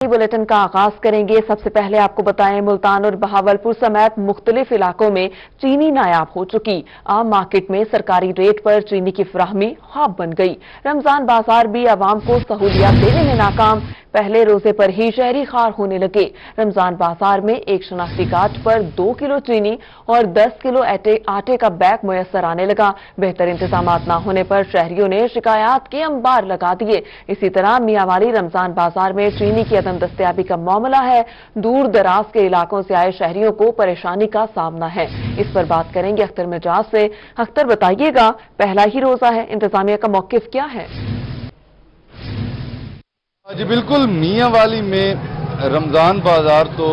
Bulletin का आगाज करेंगे। सबसे पहले आपको बताएं, मुल्तान और बहावलपुर समेत मुख्तलिफ इलाकों में चीनी नायाब हो चुकी। आम मार्केट में सरकारी रेट पर चीनी की फराहमी ख्वाब बन गई। रमजान बाजार भी आवाम को सहूलियत देने में नाकाम। पहले रोजे पर ही शहरी खार होने लगे। रमजान बाजार में एक शनाख्ती कार्ड पर 2 किलो चीनी और 10 किलो आटे का बैग मुयस्सर आने लगा। बेहतर इंतजाम न होने पर शहरियों ने शिकायत के अंबार लगा दिए। इसी तरह मियांवाली रमजान बाजार में चीनी की दस्तयाबी का मामला है। दूर दराज के इलाकों से आए शहरियों को परेशानी का सामना है। इस पर बात करेंगे अख्तर मिजाज से। अख्तर, बताइएगा, पहला ही रोजा है, इंतजामिया का मौकिफ क्या है? जी बिल्कुल, मियांवाली में रमजान बाजार तो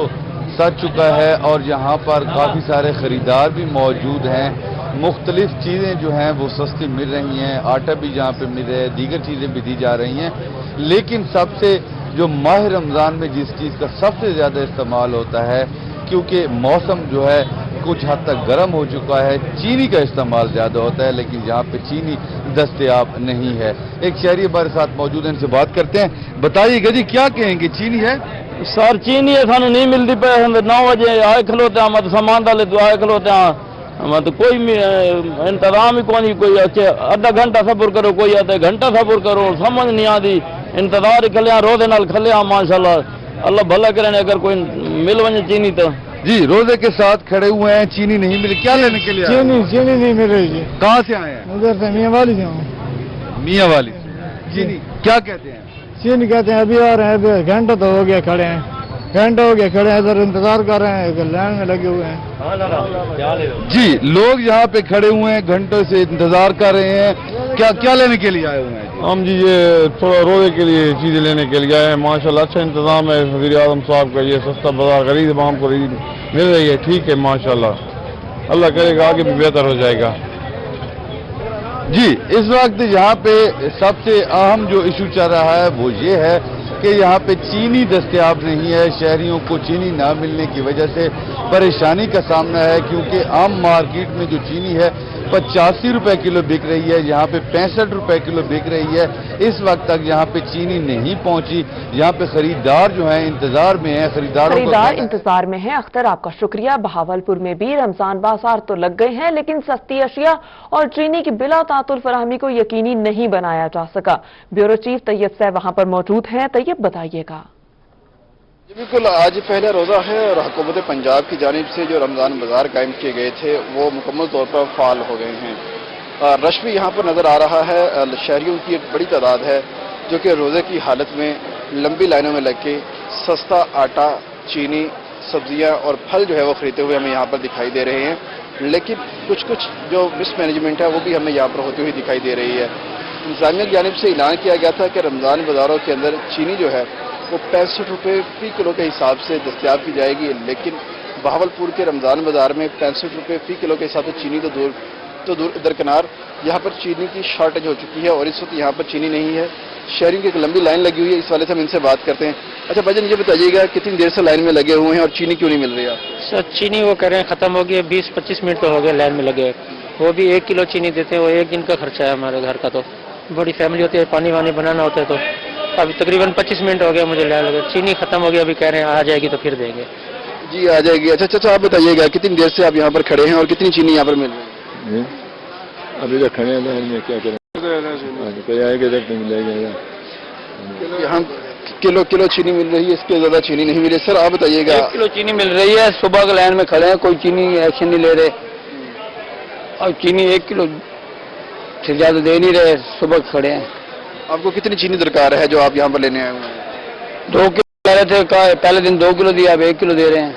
सज चुका है और यहाँ पर काफी सारे खरीदार भी मौजूद हैं। मुख्तलिफ चीजें जो हैं वो सस्ती मिल रही हैं, आटा भी यहाँ पे मिल रहा है, दीगर चीजें भी दी जा रही हैं। लेकिन सबसे जो माह रमजान में जिस चीज़ का सबसे ज़्यादा इस्तेमाल होता है, क्योंकि मौसम जो है कुछ हद तक गर्म हो चुका है, चीनी का इस्तेमाल ज़्यादा होता है, लेकिन यहाँ पे चीनी दस्तयाब नहीं है। एक शहरी हमारे साथ मौजूद है, इनसे बात करते हैं। बताइएगा जी, क्या कहेंगे, चीनी है? सर चीनी है, सानू नहीं मिलती पे 9 बजे आए खलोते हैं, मत सामान डाले तो आए खलोते हैं, मत कोई इंतजाम ही कोई, कोई आधा घंटा सब्र करो, कोई आधा घंटा सब्र करो, समझ नहीं आती। इंतजार खलिया रोजे नाल खलिया, माशाल्लाह अल्लाह भला करे अगर कोई मिल वजे चीनी तो। जी, रोजे के साथ खड़े हुए हैं, चीनी नहीं मिली, क्या लेने के लिए? चीनी नहीं मिल रही जी। कहाँ से आए हैं? उधर से मियांवाली से हूँ। मियांवाली चीनी क्या कहते हैं? चीनी कहते हैं अभी आ रहे हैं, अभी घंटा तो हो गया खड़े हैं, घंटा हो गया खड़े हैं, इधर इंतजार कर रहे हैं, लाइन में लगे हुए हैं। जी, लोग यहाँ पे खड़े हुए हैं, घंटों से इंतजार कर रहे हैं। क्या क्या लेने के लिए आए हुए हैं? हम जी ये थोड़ा रोजे के लिए चीजें लेने के लिए आए हैं। माशाल्लाह अच्छा इंतजाम है वज़ीर आज़म साहब का, ये सस्ता बाजार गरीब आवाम को मिल रही है, ठीक है माशाल्लाह, अल्लाह करेगा आगे भी बेहतर हो जाएगा। जी, इस वक्त यहाँ पे सबसे अहम जो इशू चल रहा है वो ये है कि यहाँ पे चीनी दस्तयाब नहीं है। शहरियों को चीनी ना मिलने की वजह से परेशानी का सामना है, क्योंकि आम मार्केट में जो चीनी है 85 रुपए किलो बिक रही है, यहाँ पे 65 रुपए किलो बिक रही है। इस वक्त तक यहाँ पे चीनी नहीं पहुंची। यहाँ पे खरीदार जो है इंतजार में है, खरीदार इंतजार में है। अख्तर, आपका शुक्रिया। बहावलपुर में भी रमजान बाजार तो लग गए हैं, लेकिन सस्ती अशिया और चीनी की बिला तातुल फराहमी को यकीनी नहीं बनाया जा सका। ब्यूरो चीफ तैयब साहब वहां पर मौजूद हैं। तैयब, बताइएगा। बिल्कुल, आज पहला रोज़ा है और हुकूमत पंजाब की जानिब से जो रमज़ान बाजार कायम किए गए थे वो मुकम्मल तौर पर फ़ाल हो गए हैं। रश भी यहाँ पर नज़र आ रहा है। शहरियों की एक बड़ी तादाद है जो कि रोज़े की हालत में लंबी लाइनों में लग के सस्ता आटा, चीनी, सब्जियाँ और फल जो है वो खरीदते हुए हमें यहाँ पर दिखाई दे रहे हैं। लेकिन कुछ जो मिसमैनेजमेंट है वो भी हमें यहाँ पर होती हुई दिखाई दे रही है। इंतज़ामिया की जानिब से ऐलान किया गया था कि रमज़ान बाज़ारों के अंदर चीनी जो है वो 65 रुपये फी किलो के हिसाब से दस्तयाब की जाएगी, लेकिन बहावलपुर के रमज़ान बाज़ार में 65 रुपये फी किलो के हिसाब से चीनी तो दूर दरकिनार यहाँ पर चीनी की शॉर्टेज हो चुकी है और इस वक्त यहाँ पर चीनी नहीं है। शहरियों की एक लंबी लाइन लगी हुई है। इस वाले से हम इनसे बात करते हैं। अच्छा भाईजान, ये बताइएगा कितनी देर से लाइन में लगे हुए हैं और चीनी क्यों नहीं मिल रही है? सर चीनी वो कह रहे हैं ख़त्म हो गई है, 20-25 मिनट तो हो गए लाइन में लगे। वो भी 1 किलो चीनी देते हैं, वो 1 दिन का खर्चा है हमारे घर का। तो बड़ी फैमिली होती है, पानी वानी बनाना होता है, तो अभी तकरीबन 25 मिनट हो गया मुझे लाइन लगे। चीनी खत्म हो गया, अभी कह रहे हैं आ जाएगी तो फिर देंगे। जी आ जाएगी। अच्छा, आप बताइएगा कितनी देर से आप यहाँ पर खड़े हैं और कितनी चीनी यहाँ पर मिल रही है? अभी तो खड़े हैं में क्या करें, यहाँ किलो चीनी मिल रही है, इसके ज्यादा चीनी नहीं मिल रही। सर आप बताइएगा। 1 किलो चीनी मिल रही है, सुबह के लाइन में खड़े हैं, कोई चीनी एक्शन नहीं ले रहे और चीनी 1 किलो से ज्यादा दे नहीं रहे, सुबह खड़े हैं। आपको कितनी चीनी दरकार है जो आप यहाँ पर लेने आए हुए हैं? 2 किलो कह रहे थे, पहले दिन 2 किलो दिया, अब 1 किलो दे रहे हैं।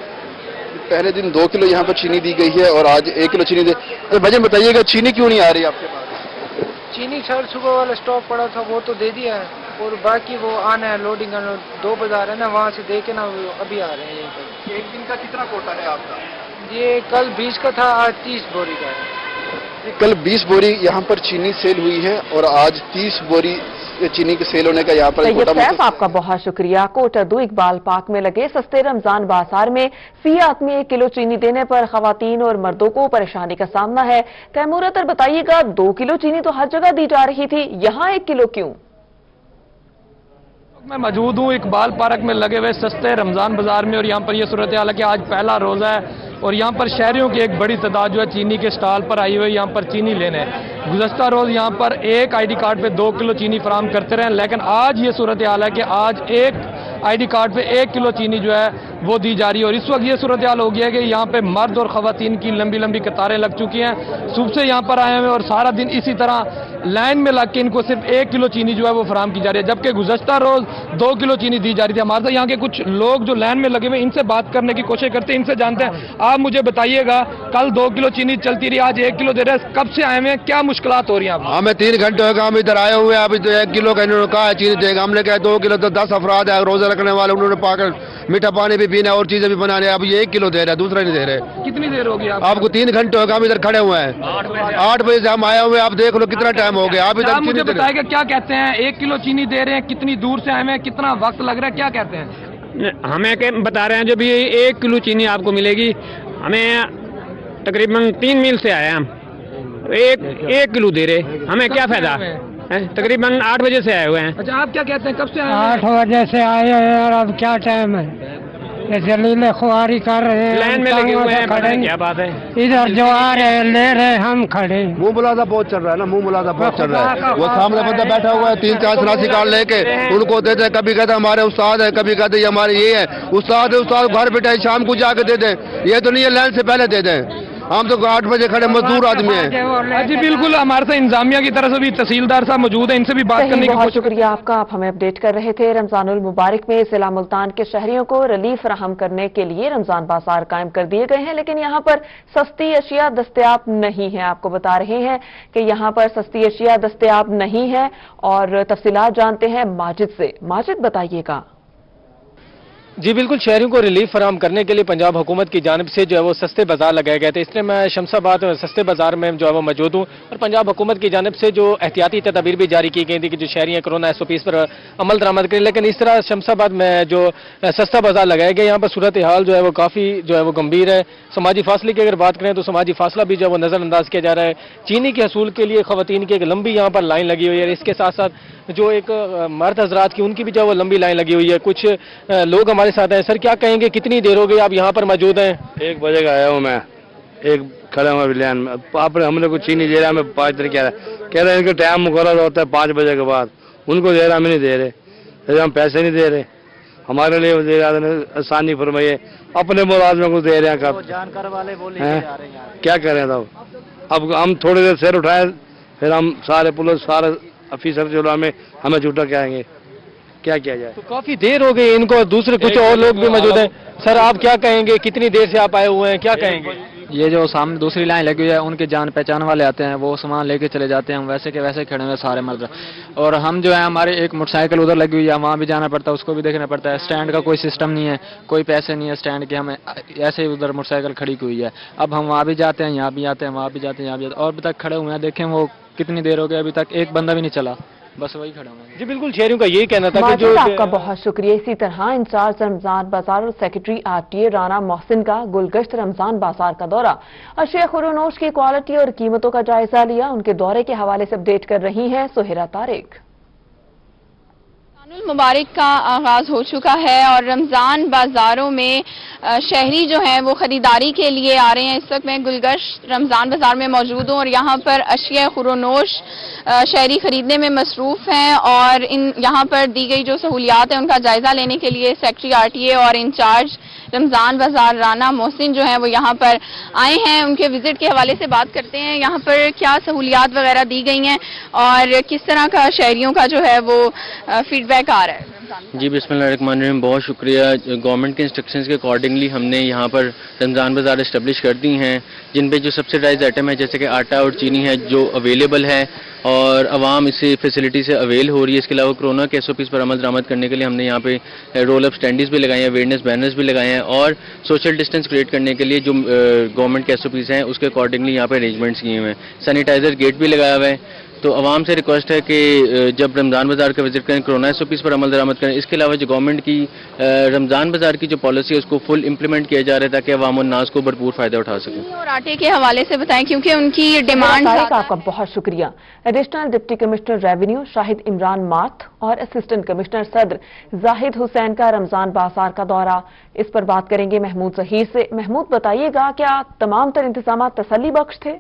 पहले दिन 2 किलो यहाँ पर चीनी दी गई है और आज 1 किलो चीनी दे। तो भजन बताइएगा चीनी क्यों नहीं आ रही आपके पास? चीनी सर सुबह वाला स्टॉक पड़ा था वो तो दे दिया है और बाकी वो आना है, लोडिंग आना, 2 बाजार है ना, वहाँ से दे के ना अभी आ रहे हैं यहीं पर। एक दिन का कितना कोटा है आपका? ये कल 20 का था, आज 30 बोरी का है। कल 20 बोरी यहाँ पर चीनी सेल हुई है और आज 30 बोरी चीनी के सेल होने का यहाँ पर तैयब साहब, आपका बहुत शुक्रिया। कोटरदू इकबाल पार्क में लगे सस्ते रमजान बाजार में फी आदमी 1 किलो चीनी देने पर खवातीन और मर्दों को परेशानी का सामना है। तैमूर अतर, बताइएगा, 2 किलो चीनी तो हर जगह दी जा रही थी, यहाँ 1 किलो क्यों? मैं मौजूद हूँ इकबाल पार्क में लगे हुए सस्ते रमज़ान बाज़ार में, और यहाँ पर ये सूरत हाल है कि आज पहला रोज़ा है और यहाँ पर शहरियों की एक बड़ी तादाद जो है चीनी के स्टॉल पर आई हुई है यहाँ पर चीनी लेने। गुज़श्ता रोज़ यहाँ पर एक आईडी कार्ड पे 2 किलो चीनी फराम करते रहे, लेकिन आज ये सूरत हाल है कि आज एक आईडी कार्ड पे 1 किलो चीनी जो है वो दी जा रही है। और इस वक्त ये सूरत हाल हो गया है कि यहाँ पे मर्द और ख़वातीन की लंबी लंबी कतारें लग चुकी हैं। सुबह से यहाँ पर आए हुए और सारा दिन इसी तरह लाइन में लग के इनको सिर्फ 1 किलो चीनी जो है वो फराम की जा रही है, जबकि गुज़श्ता रोज़ 2 किलो चीनी दी जा रही थी। हमारे साथ यहाँ के कुछ लोग जो लाइन में लगे हुए, इनसे बात करने की कोशिश करते हैं, इनसे जानते हैं। आप मुझे बताइएगा, कल 2 किलो चीनी चलती रही, आज 1 किलो दे रहे हैं, कब से आए हुए हैं, क्या मुश्किलात हो रही हैं आपको? हमें 3 घंटे हो गए, हम इधर आए हुए हैं। अभी तो 1 किलो का इन्होंने कहा है चीनी देगा, हमने कहा 2 किलो तो 10 अफराद है रोजा रखने वाले, उन्होंने पाकर मीठा पानी भी पीना और चीजें भी बनाने। अब ये 1 किलो दे रहे हैं, दूसरा नहीं दे रहे। कितनी देर होगी आपको? 3 घंटे हो गए, हम इधर खड़े हुए हैं। 8 बजे से हम आए हुए हैं, आप देख लो कितना टाइम हो गया। अभी तक मुझे बताइएगा, क्या कहते हैं, 1 किलो चीनी दे रहे हैं, कितनी दूर से आए हैं, कितना वक्त लग रहा है, क्या कहते हैं? हमें बता रहे हैं जो भी 1 किलो चीनी आपको मिलेगी। हमें तकरीबन 3 मील से आए हम, एक किलो दे रहे, हमें क्या फायदा? तकरीबन 8 बजे से आए हुए हैं। अच्छा, आप क्या कहते हैं, कब से आए? 8 बजे से आए हैं और अब क्या टाइम है? ये जलीले खुआरी कर रहे हैं, लाइन में लगे हुए हैं, खड़े। क्या बात है? इधर जो आ रहे हैं ले रहे, हम खड़े। मुंह मुलाजा बहुत चल रहा है ना, मुंह मुलाजा बहुत चल रहा है। वो सामने बंदा बैठा हुआ है, 3-4 शनासी कार्ड लेके उनको देते हैं। कभी कहते हमारे उस्ताद है, कभी कहते हमारे ये है उस्ताद है, उस्ताद घर बैठे शाम को जाके दे दें। ये तो नहीं है लाइन से पहले दे दें। हम तो 8 बजे खड़े मजदूर आदमी हैं। जी बिल्कुल, हमारे साथ इंतजामिया की तरफ से भी तहसीलदार साहब मौजूद हैं, इनसे भी बात करने की बहुत शुक्रिया आपका, आप हमें अपडेट कर रहे थे। रमजानुल मुबारक में जिला मुल्तान के शहरियों को रिलीफ फराहम करने के लिए रमजान बाजार कायम कर दिए गए हैं, लेकिन यहाँ पर सस्ती अशिया दस्तयाब नहीं है। आपको बता रहे हैं कि यहाँ पर सस्ती अशिया दस्तयाब नहीं है और तफसीलात जानते हैं माजिद से। माजिद, बताइएगा। जी बिल्कुल, शहरियों को रिलीफ फराहम करने के लिए पंजाब हुकूमत की जानिब से जो है वो सस्ते बाजार लगाए गए थे। इसलिए मैं शमशाबाद सस्ते बाजार में जो है वो मौजूद हूँ और पंजाब हुकूमत की जानिब से जो एहतियाती तदाबीर भी जारी की गई थी कि जो शहरी कोरोना SOPs पर अमल दरामद करें, लेकिन इस तरह शमशाबाद में जो सस्ता बाजार लगाया गया, यहाँ पर सूरत हाल जो है वो काफ़ी जो है वो गंभीर है। समाजी फासले की अगर बात करें तो समाजी फासला भी जो है वो नज़रअंदाज किया जा रहा है। चीनी के हसूल के लिए खवातीन की एक लंबी यहाँ पर लाइन लगी हुई है। इसके साथ साथ जो एक मर्द हजरात की, उनकी भी जो है वो लंबी लाइन लगी हुई है। कुछ लोग हमारे साथ हैं। सर, क्या कहेंगे, कितनी देर हो गई आप यहाँ पर मौजूद हैं? 1 बजे का आया हूँ मैं, एक खड़ा हुआ लाइन में। आप हमने कुछ चीनी दे रहा, हमें 5 दिन कह रहे हैं इनका टाइम मुकर्रर होता है 5 बजे के बाद। उनको दे रहा, हमें नहीं दे रहे, हम पैसे नहीं दे रहे। हमारे लिए दे रहा, आसानी फरमाइए। अपने मुलाजमों को दे रहे हैं, कब जानकार वाले बोले क्या करें? तब अब हम थोड़ी देर सिर उठाए, फिर हम सारे पुलिस सारे ऑफिसर जो हमें झूठा कहेंगे, क्या किया जाए? तो काफी देर हो गई इनको, दूसरे कुछ और लोग भी मौजूद हैं। सर, आप क्या कहेंगे, कितनी देर से आप आए हुए हैं, क्या कहेंगे? ये जो सामने दूसरी लाइन लगी हुई है, उनके जान पहचान वाले आते हैं, वो सामान लेके चले जाते हैं। हम वैसे के वैसे खड़े हुए सारे मर्द, और हम जो है हमारी एक मोटरसाइकिल उधर लगी हुई है, वहाँ भी जाना पड़ता है, उसको भी देखना पड़ता है। स्टैंड का कोई सिस्टम नहीं है, कोई पैसे नहीं है स्टैंड के, हमें ऐसे ही उधर मोटरसाइकिल खड़ी हुई है। अब हम वहाँ भी जाते हैं, यहाँ भी आते हैं, वहाँ भी जाते हैं, यहाँ भी जाते हैं, और अभी तक खड़े हुए हैं। देखें वो कितनी देर हो गई, अभी तक एक बंदा भी नहीं चला, बस वही खड़े हुए हैं। जी बिल्कुल, शहरियों का यही कहना था कि जो आपका बहुत शुक्रिया। इसी तरह इंचार्ज रमजान बाजार और सेक्रेटरी RTA राना मोहसिन का गुलगश्त रमजान बाजार का दौरा, अशिया खुरोनोश की क्वालिटी और कीमतों का जायजा लिया। उनके दौरे के हवाले से अपडेट कर रही हैं सुहेरा तारिक। रमजानुल मुबारक का आगाज हो चुका है और रमजान बाजारों में शहरी जो हैं वो खरीदारी के लिए आ रहे हैं। इस वक्त मैं गुलगश्त रमजान बाजार में मौजूद हूँ और यहाँ पर अशिया खुरोनोश शहरी खरीदने में मसरूफ हैं और यहाँ पर दी गई जो सहूलियात है उनका जायजा लेने के लिए सेक्रेटरी RTA और इंचार्ज रमजान बाजार राना मोहसिन जो है वो यहाँ पर आए हैं। उनके विजिट के हवाले से बात करते हैं, यहाँ पर क्या सहूलियात वगैरह दी गई हैं और किस तरह का शहरियों का जो है वो फीडबैक आ रहा है। जी बिस्मिल्लाहिर्रहमानिर्रहीम, बहुत शुक्रिया। गवर्नमेंट के इंस्ट्रक्शंस के अकॉर्डिंगली हमने यहाँ पर रमज़ान बाज़ार इस्टेब्लिश कर दी हैं, जिन पे जो सब्सिडाइज आइटम है जैसे कि आटा और चीनी है जो अवेलेबल है और आवाम इसी फैसिलिटी से अवेल हो रही है। इसके अलावा कोरोना के SOPs पर अमल दरामद करने के लिए हमने यहाँ पे रोल अप स्टैंडीज भी लगाए हैं, अवेयरनेस बैनर्स भी लगाए हैं और सोशल डिस्टेंस क्रिएट करने के लिए जो गवर्नमेंट के SOPs हैं उसके अकॉर्डिंगली यहाँ पे अरेंजमेंट्स किए हुए हैं। सैनिटाइजर गेट भी लगाया हुआ है। तो आवाम से रिक्वेस्ट है कि जब रमज़ान बाज़ार का विजिट करें कोरोना SOPs पर अमल दरामद करें। इसके अलावा जो गवर्नमेंट की रमज़ान बाज़ार की जो पॉलिसी है उसको फुल इम्प्लीमेंट किया जा रहा है ताकि अवाम और नास को भरपूर फ़ायदा उठा सकें। और आटे के हवाले से बताएं क्योंकि उनकी डिमांड आपका बहुत शुक्रिया। Additional deputy commissioner revenue Shahid Imran माथ और असिस्टेंट कमिश्नर सदर जाहिद हुसैन का रमजान बाजार का दौरा, इस पर बात करेंगे महमूद जहीर से। महमूद, बताइएगा क्या तमाम तर इंतजाम तसल्ली बख्श थे?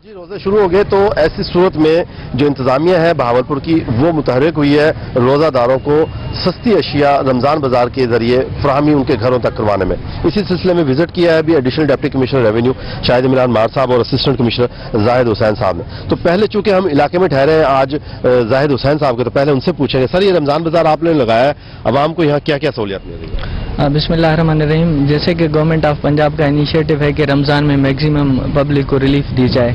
जी, रोजे शुरू हो गए तो ऐसी सूरत में जो इंतजामिया है बहावलपुर की वो मुतहरिक हुई है रोजादारों को सस्ती अशिया रमजान बाजार के जरिए फराहमी उनके घरों तक करवाने में। इसी सिलसिले में विजिट किया है अभी additional deputy commissioner revenue Shahid Imran मार साहब और असिस्टेंट कमिश्नर जाहिद हुसैन साहब ने। तो पहले चूंकि हम इलाके में ठहरे हैं आज जाहिद हुसैन साहब के, तो पहले उनसे पूछेंगे, सर ये रमजान बाजार आपने लगाया है, अवाम को यहाँ क्या क्या सहूलियत मिल रही है? बिस्मिल्लाहिर्रहमानिर्रहीम। जैसे कि गवर्नमेंट ऑफ पंजाब का इनिशिएटिव है कि रमज़ान में मैक्सिमम पब्लिक को रिलीफ दी जाए,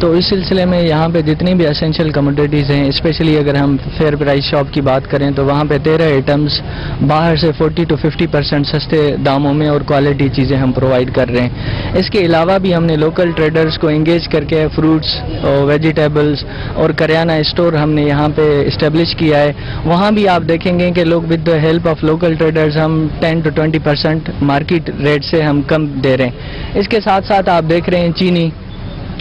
तो इस सिलसिले में यहाँ पे जितनी भी एसेंशियल कमोडिटीज़ हैं, स्पेशली अगर हम फेयर प्राइस शॉप की बात करें तो वहाँ पे 13 आइटम्स बाहर से 40 to 50% सस्ते दामों में और क्वालिटी चीज़ें हम प्रोवाइड कर रहे हैं। इसके अलावा भी हमने लोकल ट्रेडर्स को एंगेज करके फ्रूट्स और वेजिटेबल्स और करियाना स्टोर हमने यहाँ पे इस्टेब्लिश किया है। वहाँ भी आप देखेंगे कि लोग with the help of local traders हम 10 to 20% मार्केट रेट से हम कम दे रहे हैं। इसके साथ साथ आप देख रहे हैं चीनी,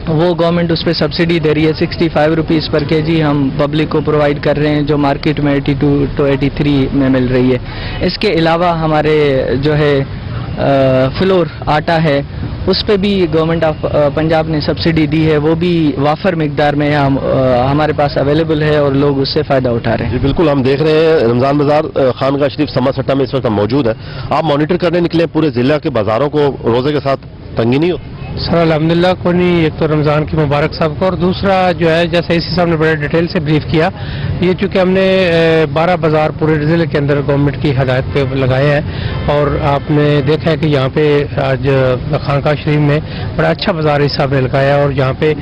वो गवर्नमेंट उस पर सब्सिडी दे रही है, 65 रुपीज़ पर केजी हम पब्लिक को प्रोवाइड कर रहे हैं, जो मार्केट में 82 to 83 में मिल रही है। इसके अलावा हमारे जो है फ्लोर आटा है, उस पे भी गवर्नमेंट ऑफ पंजाब ने सब्सिडी दी है, वो भी वाफर मिकदार में हमारे पास अवेलेबल है और लोग उससे फ़ायदा उठा रहे हैं। जी बिल्कुल, हम देख रहे हैं रमज़ान बाजार खानका शरीफ समा सट्टा में इस वक्त हम मौजूद है। आप मॉनिटर करने निकले, पूरे जिला के बाजारों को रोजे के साथ तंगी नहीं हो? सर अल्हम्दुलिल्लाह को नहीं, एक तो रमज़ान की मुबारक साहब को, और दूसरा जो है जैसे इसी साहब ने बड़े डिटेल से ब्रीफ किया, ये चूँकि हमने 12 बाज़ार पूरे ज़िले के अंदर गवर्नमेंट की हदायत पे लगाए हैं, और आपने देखा है कि यहाँ पे आज खानका शरीफ में बड़ा अच्छा बाज़ार इस साहब ने लगाया, और यहाँ पे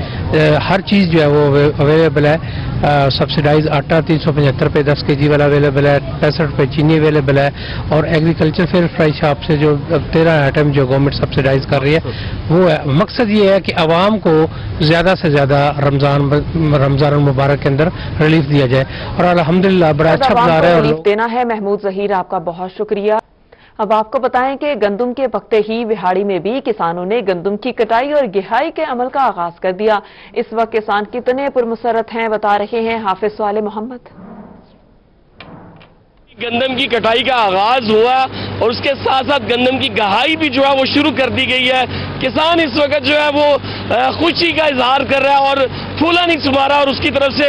हर चीज़ जो है वो अवेलेबल है। सब्सिडाइज आटा 375 रुपये 10 kg वाला अवेलेबल है, 65 रुपये चीनी अवेलेबल है, और एग्रीकल्चर फेयर प्राइस शॉप से जो 13 आइटम जो गवर्नमेंट सब्सिडाइज कर रही है वो है। मकसद ये है कि आवाम को ज़्यादा से ज़्यादा रमज़ान मुबारक के अंदर रिलीफ दिया जाए, और अल्हम्दुलिल्लाह बड़ा अच्छा बाजार है। रिलीफ देना है। महमूद जहीर, आपका बहुत शुक्रिया। अब आपको बताएं कि गंदम के पकते ही विहाड़ी में भी किसानों ने गंदम की कटाई और गिहाई के अमल का आगाज कर दिया। इस वक्त किसान कितने पुरमसरत हैं, बता रहे हैं हाफिज साले मोहम्मद। गंदम की कटाई का आगाज हुआ और उसके साथ साथ गंदम की गहाई भी जो है वो शुरू कर दी गई है। किसान इस वक्त जो है वो खुशी का इजहार कर रहा है और फूला नहीं सुमा रहा, और उसकी तरफ से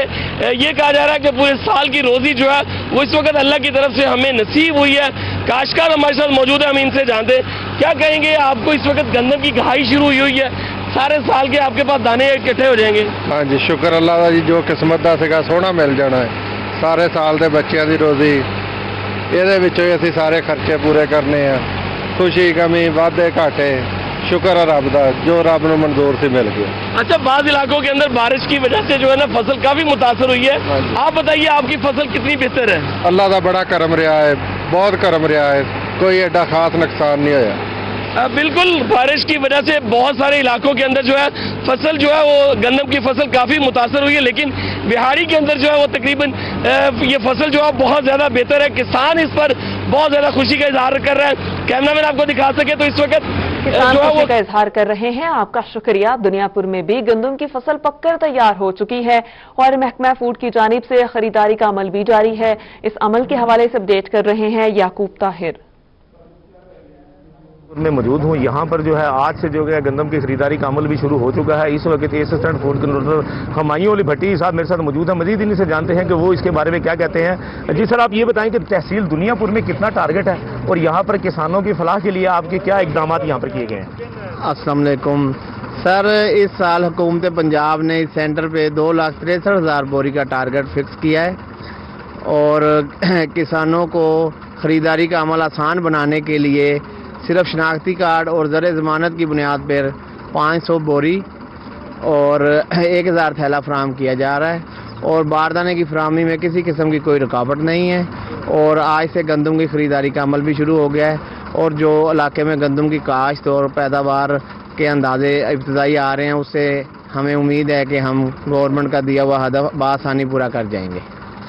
ये कहा जा रहा है कि पूरे साल की रोजी जो है वो इस वक्त अल्लाह की तरफ से हमें नसीब हुई है। काश्तकार हमारे साथ मौजूद है, हम इनसे जानते हैं क्या कहेंगे। आपको इस वक्त गंदम की गहाई शुरू हुई है, सारे साल के आपके पास दाने इकट्ठे हो जाएंगे? हाँ जी, शुक्र अल्लाह का जी, जो किस्मत का सीगा सोना मिल जाना है। सारे साल के बच्चों की रोजी ਇਹਦੇ ਵਿੱਚੋਂ ਹੀ ਅਸੀਂ ਸਾਰੇ ਖਰਚੇ ਪੂਰੇ ਕਰਨੇ ਆ। खुशी कमी वादे घाटे शुक्र है रब का, जो रब को मंजूर से मिल गया। अच्छा, बाद इलाकों के अंदर बारिश की वजह से जो है ना फसल काफी मुतासर हुई है, आप बताइए आपकी फसल कितनी बेहतर है? अल्लाह का बड़ा करम रहा है, बहुत करम रहा है, कोई एडा खास नुकसान नहीं होया। बिल्कुल, बारिश की वजह से बहुत सारे इलाकों के अंदर जो है फसल जो है वो गंदम की फसल काफी मुतासर हुई है, लेकिन बिहाड़ी के अंदर जो है वो तकरीबन ये फसल जो है बहुत ज्यादा बेहतर है। किसान इस पर बहुत ज्यादा खुशी का इजहार कर रहा है। कैमरामैन आपको दिखा सके तो इस वक्त किसान जो है खुशी का इजहार कर रहे हैं। आपका शुक्रिया। दुनियापुर में भी गंदम की फसल पककर तैयार हो चुकी है और महकमा फूड की जानिब से खरीदारी का अमल भी जारी है। इस अमल के हवाले से अपडेट कर रहे हैं याकूब ताहिर। में मौजूद हूँ। यहाँ पर जो है आज से जो है गंदम की खरीदारी का अमल भी शुरू हो चुका है। इस वक्त assistant food controller Humayun Ali Bhatti sahab मेरे साथ मौजूद है। मजीद इन्हीं से जानते हैं कि वो इसके बारे में क्या कहते हैं। जी सर, आप ये बताएं कि तहसील दुनियापुर में कितना टारगेट है और यहाँ पर किसानों की फलाह के लिए आपके क्या इकदाम यहाँ पर किए गए हैं? अस्सलाम वालेकुम सर, इस साल हुकूमत पंजाब ने इस सेंटर पे 2,63,000 बोरी का टारगेट फिक्स किया है और किसानों को ख़रीदारी का अमल आसान बनाने के लिए सिर्फ शनाख्ती कार्ड और ज़र ज़मानत की बुनियाद पर 500 बोरी और 1,000 थैला फराहम किया जा रहा है और बारदाने की फराहमी में किसी किस्म की कोई रुकावट नहीं है। और आज से गंदम की ख़रीदारी का अमल भी शुरू हो गया है और जो इलाके में गंदम की काश्त और पैदावार के अंदाजे इब्तदाई आ रहे हैं उससे हमें उम्मीद है कि हम गवर्नमेंट का दिया हुआ हदफ बआसानी पूरा कर जाएंगे।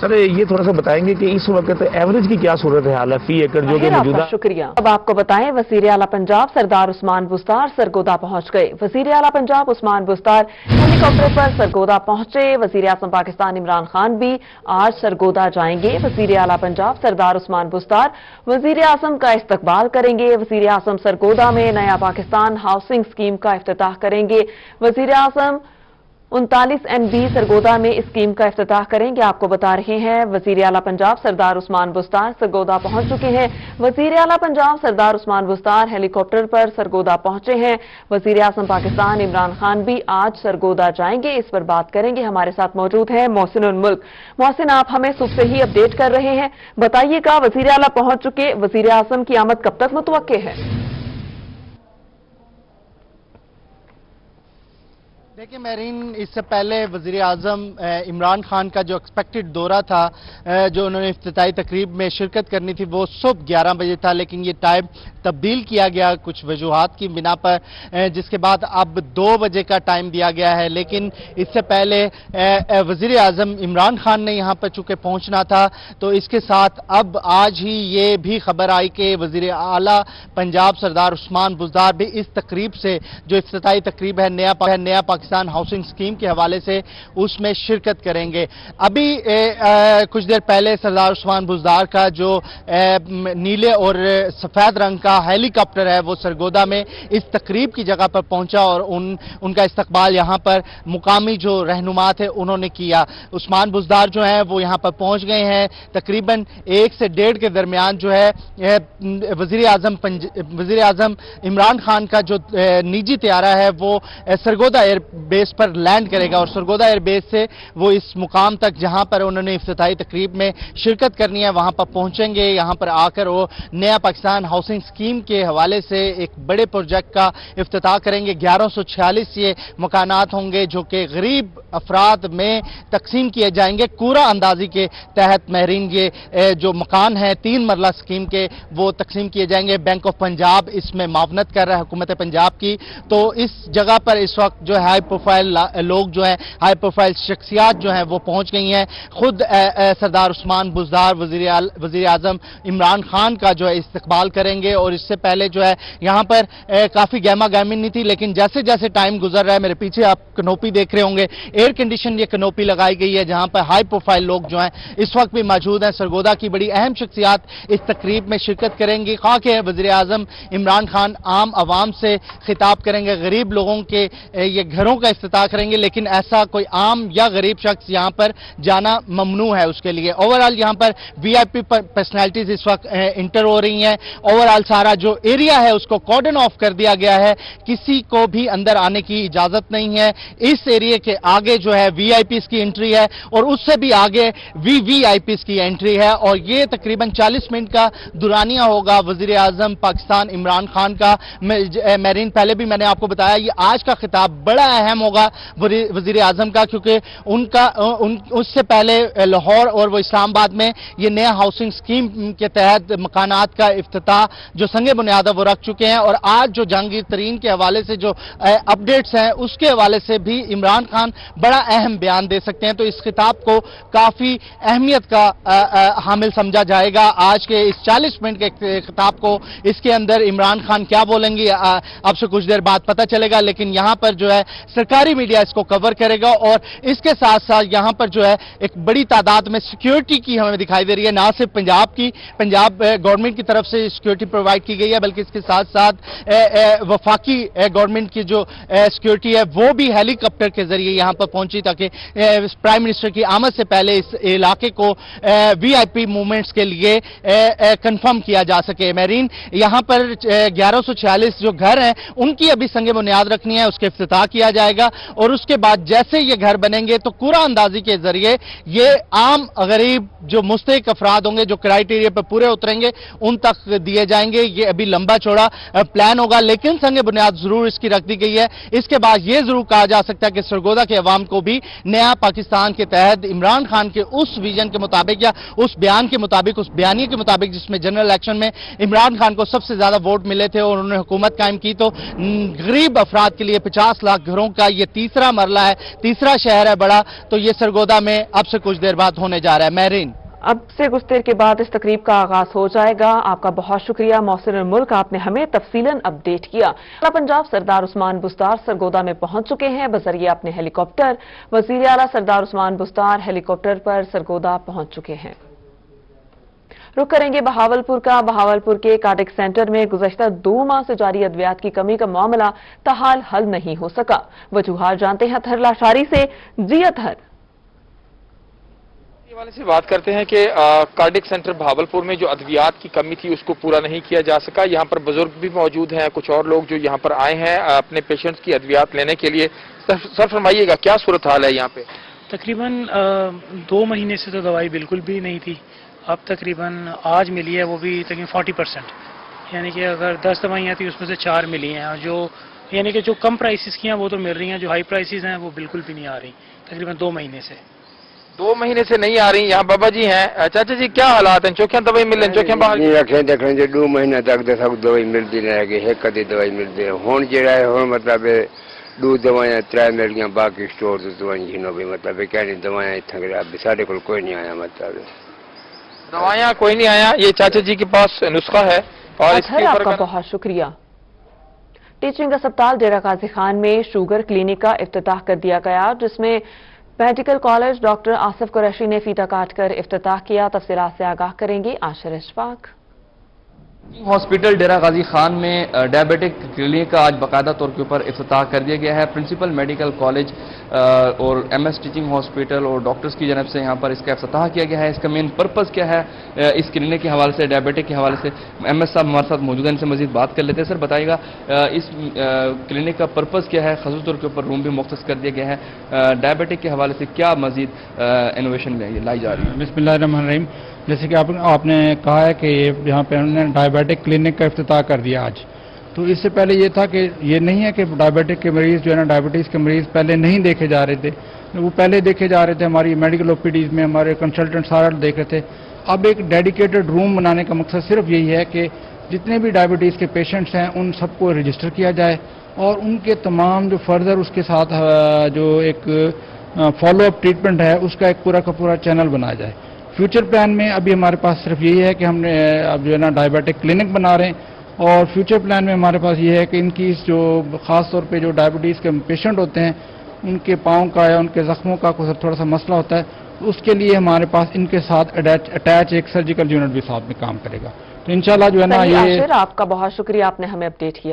सर ये थोड़ा सा बताएंगे कि इस वक्त एवरेज की क्या सूरत हाल है फी एकड़ जो कि मौजूदा। शुक्रिया। अब आपको बताएं, वजीर आला पंजाब सरदार उस्मान बुज़दार सरगोदा पहुंच गए। वजीर आला पंजाब उस्मान बुज़दार हेलीकॉप्टर पर सरगोदा पहुंचे। वजीर आज़म पाकिस्तान इमरान खान भी आज सरगोदा जाएंगे। वजीर आला पंजाब सरदार उस्मान बुज़दार वजीर आज़म का इस्तकबाल करेंगे। वजीर आज़म सरगोदा में नया पाकिस्तान हाउसिंग स्कीम का इफ्तिताह करेंगे। वजीर आज़म 39 NB सरगोदा में इस स्कीम का इफ्तिताह करेंगे। आपको बता रहे हैं, वजीर आला पंजाब सरदार उस्मान बुज़दार सरगोदा पहुंच चुके हैं। वजीर आला पंजाब सरदार उस्मान बुज़दार हेलीकॉप्टर पर सरगोदा पहुंचे हैं। वजीर आज़म पाकिस्तान इमरान खान भी आज सरगोदा जाएंगे। इस पर बात करेंगे। हमारे साथ मौजूद हैं मोहसिन उल मुल्क। मोहसिन, आप हमें सुबह से ही अपडेट कर रहे हैं, बताइएगा वजीर आला पहुंच चुके, वजीर आज़म की आमद कब तक मुतवक्के है? देखिए मेरीन, इससे पहले वज़ीर आज़म इमरान खान का जो एक्सपेक्टेड दौरा था, जो उन्होंने इफ्तिताई तकरीब में शिरकत करनी थी, वो सुबह 11 बजे था, लेकिन ये टाइम तब्दील किया गया कुछ वजूहात की बिना पर, जिसके बाद अब 2 बजे का टाइम दिया गया है। लेकिन इससे पहले वज़ीर आज़म इमरान खान ने यहाँ पर चूँकि पहुँचना था, तो इसके साथ अब आज ही ये भी खबर आई कि वज़ीर आला पंजाब सरदार उस्मान बुज़दार भी इस तकरीब से, जो इफ्तिताई तकरीब है नया पाकिस्तान हाउसिंग स्कीम के हवाले से, उसमें शिरकत करेंगे। अभी कुछ देर पहले सरदार उस्मान बुज़दार का जो नीले और सफेद रंग का हेलीकॉप्टर है वो सरगोदा में इस तकरीब की जगह पर पहुंचा और उनका इस्तकबाल यहां पर मुकामी जो रहनुमा थे उन्होंने किया। उस्मान बुज़दार जो हैं वो यहां पर पहुंच गए हैं। तकरीबन 1 से 1.5 के दरमियान जो है वज़ीर आज़म इमरान खान का जो निजी त्यारा है वो सरगोदा एयर बेस पर लैंड करेगा और सरगोदा एयर बेस से वो इस मुकाम तक जहां पर उन्होंने इफ्तिताई तकरीब में शिरकत करनी है वहां पर पहुंचेंगे। यहां पर आकर वो नया पाकिस्तान हाउसिंग स्कीम के हवाले से एक बड़े प्रोजेक्ट का इफ्तिताह करेंगे। 1146 ये मकानात होंगे जो कि गरीब अफराद में तकसीम किए जाएंगे। कूड़ा अंदाजी के तहत महरीन ये जो मकान है 3 मरला स्कीम के वो तकसीम किए जाएंगे। बैंक ऑफ पंजाब इसमें मावनत कर रहा है हुकूमत पंजाब की। तो इस जगह पर इस वक्त जो है हाई प्रोफाइल लोग जो हैं, हाई प्रोफाइल शख्सियात जो हैं वो पहुंच गई हैं। खुद सरदार उस्मान बुज़दार वज़ीर आज़म इमरान खान का जो है इस्तकबाल करेंगे और इससे पहले जो है यहाँ पर काफ़ी गहमा गहमी नहीं थी, लेकिन जैसे जैसे टाइम गुजर रहा है, मेरे पीछे आप कनोपी देख रहे होंगे, एयर कंडीशन ये कनोपी लगाई गई है जहाँ पर हाई प्रोफाइल लोग जो हैं इस वक्त भी मौजूद हैं। सरगोदा की बड़ी अहम शख्सियात इस तकरीब में शिरकत करेंगी। खां के वज़ीर आज़म इमरान खान आम आवाम से खिताब करेंगे, गरीब लोगों के ये घरों का इफ्तिताह करेंगे, लेकिन ऐसा कोई आम या गरीब शख्स यहाँ पर जाना ममनू है उसके लिए। ओवरऑल यहाँ पर VIP पर्सनैलिटीज इस वक्त इंटर हो रही हैं। ओवरऑल सारा जो एरिया है उसको कॉर्डन ऑफ कर दिया गया है, किसी को भी अंदर आने की इजाजत नहीं है। इस एरिया के आगे जो है VIPs की एंट्री है और उससे भी आगे VVIPs की एंट्री है और ये तकरीबन 40 मिनट का दुरानिया होगा वज़ीर आज़म पाकिस्तान इमरान खान का। मेरीन, पहले भी मैंने आपको बताया ये आज का खिताब बड़ा अहम होगा वज़ीर आज़म का, क्योंकि उससे पहले लाहौर और वो इस्लामाबाद में ये नया हाउसिंग स्कीम के तहत मकानात का इफ्तिताह जो संगे बुनियाद वो रख चुके हैं और आज जो जहांगीर तरीन के हवाले से जो अपडेट्स हैं उसके हवाले से भी इमरान खान बड़ा अहम बयान दे सकते हैं। तो इस खिताब को काफ़ी अहमियत का हामिल समझा जाएगा। आज के इस 40 मिनट के खिताब को इसके अंदर इमरान खान क्या बोलेंगे आपसे कुछ देर बाद पता चलेगा, लेकिन यहाँ पर जो है सरकारी मीडिया इसको कवर करेगा और इसके साथ साथ यहाँ पर जो है एक बड़ी तादाद में सिक्योरिटी की हमें दिखाई दे रही है। ना सिर्फ पंजाब गवर्नमेंट की तरफ से सिक्योरिटी प्रोवाइड की गई है, बल्कि इसके साथ साथ वफाकी गवर्नमेंट की जो सिक्योरिटी है वो भी हेलीकॉप्टर के जरिए यहाँ पर पहुंची ताकि प्राइम मिनिस्टर की आमद से पहले इस इलाके को VIP मूवमेंट्स के लिए कंफर्म किया जा सके। मेरीन, यहाँ पर 1146 जो घर हैं उनकी अभी संगे बुनियाद रखनी है, उसके इफ्तिताह किया जाएगा और उसके बाद जैसे ये घर बनेंगे तो कूड़ा अंदाजी के जरिए ये आम गरीब जो मुस्तहिक अफराद होंगे जो क्राइटेरिया पर पूरे उतरेंगे उन तक दिए जाएंगे। ये अभी लंबा चौड़ा प्लान होगा, लेकिन संगे बुनियाद जरूर इसकी रख दी गई है। इसके बाद ये जरूर कहा जा सकता है कि सरगोदा के अवाम को भी नया पाकिस्तान के तहत इमरान खान के उस विजन के मुताबिक या उस बयान के मुताबिक, उस बयानी के मुताबिक जिसमें जनरल इलेक्शन में इमरान खान को सबसे ज्यादा वोट मिले थे और उन्होंने हुकूमत कायम की, तो गरीब अफराद के लिए 50 लाख घरों का ये तीसरा मरला है, तीसरा शहर है बड़ा, तो ये सरगोदा में अब से कुछ देर बाद होने जा रहा है। महरीन, अब से कुछ देर के बाद इस तकरीब का आगाज हो जाएगा। आपका बहुत शुक्रिया मोहसिन मुल्क, आपने हमें तफसीलन अपडेट किया। पंजाब सरदार उस्मान बुस्तार सरगोदा में पहुंच चुके हैं बजरिए अपने हेलीकॉप्टर। वजीर आला सरदार उस्मान बुस्तार हेलीकॉप्टर पर सरगोदा पहुंच चुके हैं। रुक करेंगे बहावलपुर का। बहावलपुर के कार्डिक सेंटर में गुज़श्ता 2 माह से जारी अद्वियात की कमी का मामला ताहाल हल नहीं हो सका। वजूहात जानते हैं अतहर लाशारी से। जी अतहर, वाले से बात करते हैं कि कार्डिक सेंटर भावलपुर में जो अद्वियात की कमी थी उसको पूरा नहीं किया जा सका। यहाँ पर बुजुर्ग भी मौजूद हैं, कुछ और लोग जो यहाँ पर आए हैं अपने पेशेंट्स की अद्वियात लेने के लिए। सर फरमाइएगा क्या सूरत हाल है यहाँ पे? तकरीबन 2 महीने से तो दवाई बिल्कुल भी नहीं थी, अब तकरीबन आज मिली है, वो भी तकरीबन 40%, यानी कि अगर 10 दवाइयाँ थी उसमें से 4 मिली हैं, और जो यानी कि जो कम प्राइसेस की हैं वो तो मिल रही हैं, जो हाई प्राइसेस हैं वो बिल्कुल भी नहीं आ रही तकरीबन 2 महीने से। 2 महीने से नहीं आ रही। यहाँ बाबा जी हैं। चाचा जी क्या हालात हैं? चौकियां दवाई मिल रही? चौकियां बाहर रखे देख रहे 2 महीने तक तो सब दवाई मिलती रहेगी, एक आधी दवाई मिलती है। हुण जिहड़ा है हुण मतलब 2 दवाइयां 3 मिल गई, बाकी स्टोर तो दवाई जिन्हों भी मतलब कहनी दवाइयां इतना साढ़े को कोई नहीं आया, मतलब दवाइयां कोई नहीं आया। ये चाचा जी के पास नुस्खा है और इसके ऊपर आपका बहुत शुक्रिया। टीचिंग अस्पताल डेरा गाजी खान में शुगर क्लिनिक का इफ्तिताह कर दिया गया, जिसमें medical college doctor Asif Qureshi ने फीता काटकर इफ्तिताह किया। तफसीलात से आगाह करेंगे आशिर इशफाक। हॉस्पिटल डेरा गाजी खान में डायबिटिक क्लिनिक का आज बाकायदा तौर के ऊपर इफ्तिताह कर दिया गया है। प्रिंसिपल मेडिकल कॉलेज और एमएस टीचिंग हॉस्पिटल और डॉक्टर्स की जानब से यहाँ पर इसका इफ्तिताह किया गया है। इसका मेन पर्पस क्या है इस क्लिनिक के हवाले से, डायबिटिक के हवाले से एमएस साहब हमारे साथ मौजूद हैं, इनसे मजीद बात कर लेते हैं। सर बताइएगा इस क्लिनिक का पर्पस क्या है? खास तौर के ऊपर रूम भी मुख्तस कर दिया गया है, डायबिटिक के हवाले से क्या मजीद इनोवेशन लाई जा रही है? बिस्मिल्लाहिर्रहमानिर्रहीम। जैसे कि आपने कहा है कि यहाँ पे उन्होंने डायबिटिक क्लिनिक का इफ्तिताह कर दिया आज, तो इससे पहले ये था कि ये नहीं है कि डायबिटिक के मरीज़ जो है ना, डायबिटीज़ के मरीज़ पहले नहीं देखे जा रहे थे, वो पहले देखे जा रहे थे, हमारी मेडिकल ओपीडीज़ में हमारे कंसल्टेंट सारा देख रहे थे। अब एक डेडिकेटेड रूम बनाने का मकसद सिर्फ यही है कि जितने भी डायबिटीज़ के पेशेंट्स हैं उन सबको रजिस्टर किया जाए और उनके तमाम जो फर्दर उसके साथ जो एक फॉलोअप ट्रीटमेंट है उसका एक पूरा का पूरा चैनल बनाया जाए। फ्यूचर प्लान में अभी हमारे पास सिर्फ यही है कि हमने अब जो है ना डायबिटिक क्लिनिक बना रहे हैं, और फ्यूचर प्लान में हमारे पास ये है कि इनकी जो ख़ास तौर पे जो डायबिटीज़ के पेशेंट होते हैं उनके पाँव का या उनके ज़ख्मों का कुछ थोड़ा सा मसला होता है, तो उसके लिए हमारे पास इनके साथ अटैच एक सर्जिकल यूनिट भी साथ में काम करेगा। तो इंशाल्लाह जो है ना ये। आपका बहुत शुक्रिया, आपने हमें अपडेट किया।